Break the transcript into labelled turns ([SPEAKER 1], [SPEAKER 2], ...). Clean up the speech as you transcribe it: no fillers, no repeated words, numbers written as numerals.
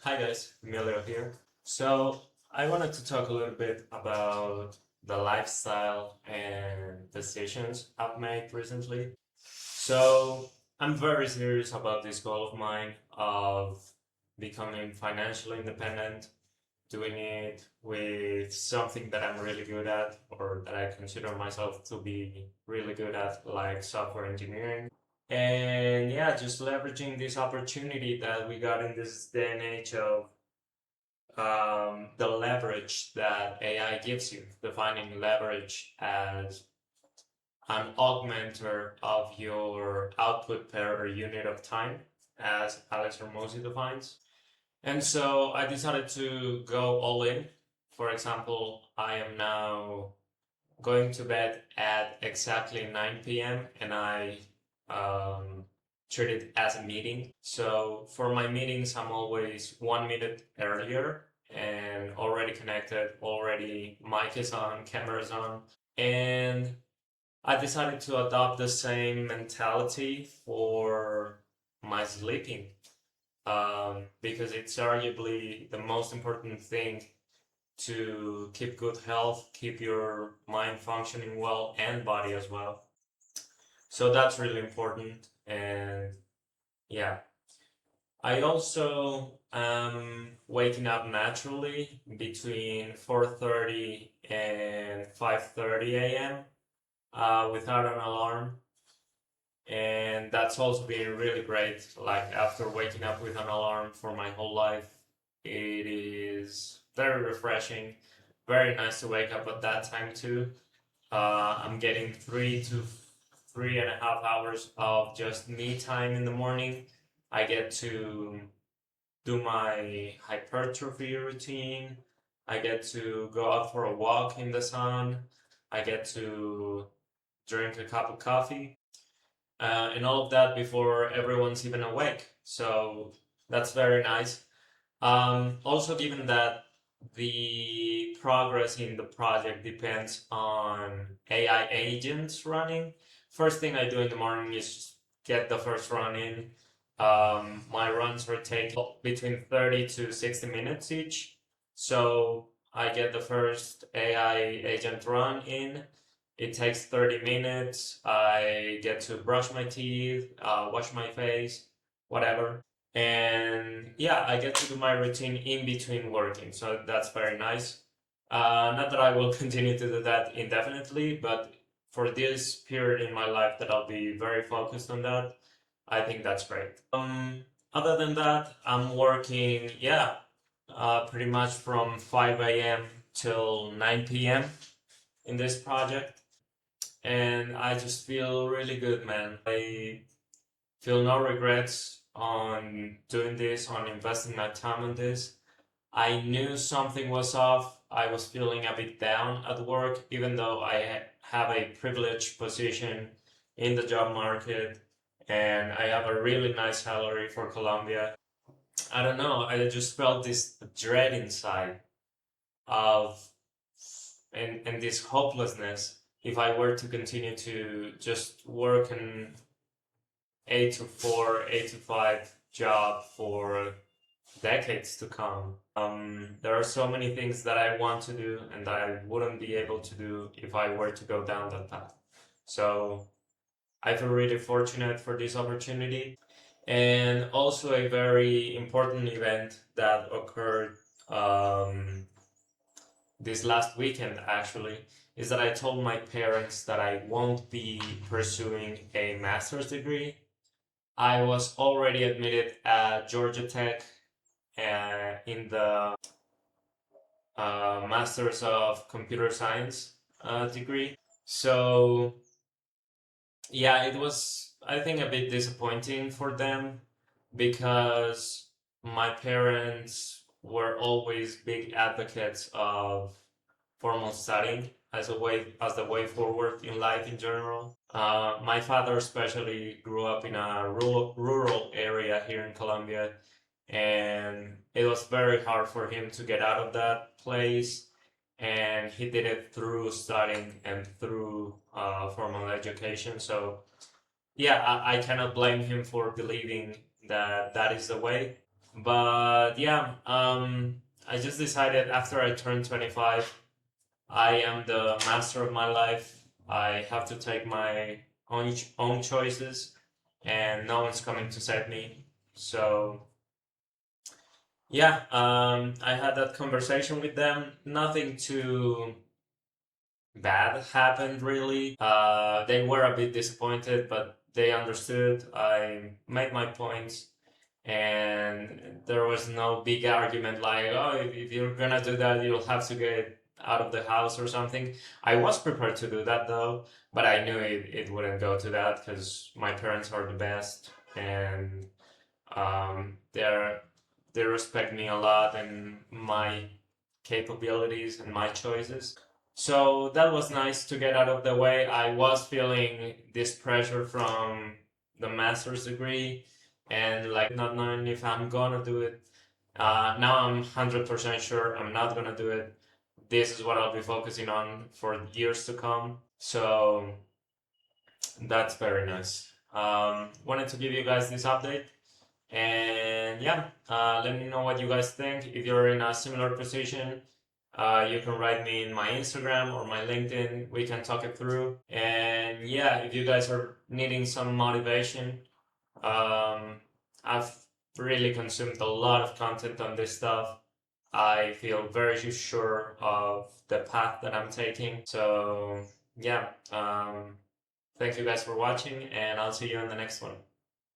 [SPEAKER 1] Hi guys, Emilio here. So I wanted to talk a little bit about the lifestyle and decisions I've made recently. So I'm very serious about this goal of mine of becoming financially independent, doing it with something that I'm really good at or that I consider myself to be really good at, like software engineering. And yeah, just leveraging this opportunity that we got in this day and age of the leverage that AI gives you, defining leverage as an augmenter of your output per unit of time, as Alex Hormozi defines. And so I decided to go all in. For example, I am now going to bed at exactly 9 p.m. and I um, treat it as a meeting. So for my meetings, I'm always 1 minute earlier and already connected, already mic is on, camera's on. And I decided to adopt the same mentality for my sleeping because it's arguably the most important thing to keep good health, keep your mind functioning well and body as well. So that's really important. And yeah, I also am waking up naturally between 4:30 and 5:30 a.m. Without an alarm. And that's also been really great. Like after waking up with an alarm for my whole life, it is very refreshing. Very nice to wake up at that time too. I'm getting 3 to 3.5 hours of just me time in the morning. I get to do my hypertrophy routine. I get to go out for a walk in the sun. I get to drink a cup of coffee. And all of that before everyone's even awake. So that's very nice. Also, given that the progress in the project depends on AI agents running, first thing I do in the morning is just get the first run in. My runs rotate between 30 to 60 minutes each. So I get the first AI agent run in. It takes 30 minutes. I get to brush my teeth, wash my face, whatever. And yeah, I get to do my routine in between working. So that's very nice. Not that I will continue to do that indefinitely, but for this period in my life that I'll be very focused on that, I think that's great. Other than that, I'm working, yeah, pretty much from 5 a.m. till 9 p.m. in this project. And I just feel really good, man. I feel no regrets on doing this, on investing my time on this. I knew something was off. I was feeling a bit down at work, even though I have a privileged position in the job market and I have a really nice salary for Colombia. I don't know, I just felt this dread inside of and this hopelessness if I were to continue to just work an 8 to 4, 8 to 5 job for decades to come. There are so many things that I want to do and that I wouldn't be able to do if I were to go down that path. So I feel really fortunate for this opportunity. And also a very important event that occurred this last weekend actually is that I told my parents that I won't be pursuing a master's degree. I was already admitted at Georgia Tech in the Masters of Computer Science degree. So, yeah, it was, I think, a bit disappointing for them because my parents were always big advocates of formal studying as as the way forward in life in general. My father especially grew up in a rural area here in Colombia, and it was very hard for him to get out of that place. And he did it through studying and through formal education. So yeah, I cannot blame him for believing that that is the way. But yeah, I just decided after I turned 25, I am the master of my life. I have to take my own choices, and no one's coming to save me. So yeah, I had that conversation with them. Nothing too bad happened really. They were a bit disappointed, but they understood. I made my points, and there was no big argument like, oh, if you're gonna do that, you'll have to get out of the house or something. I was prepared to do that though, but I knew it wouldn't go to that because my parents are the best, and they're they respect me a lot and my capabilities and my choices. So that was nice to get out of the way. I was feeling this pressure from the master's degree and like not knowing if I'm gonna do it. Now I'm 100% sure I'm not gonna do it. This is what I'll be focusing on for years to come. So that's very nice. Wanted to give you guys this update. And yeah, let me know what you guys think. If you're in a similar position, you can write me in my Instagram or my LinkedIn. We can talk it through. And yeah, if you guys are needing some motivation, I've really consumed a lot of content on this stuff. I feel very sure of the path that I'm taking. So yeah, thank you guys for watching, and I'll see you in the next one.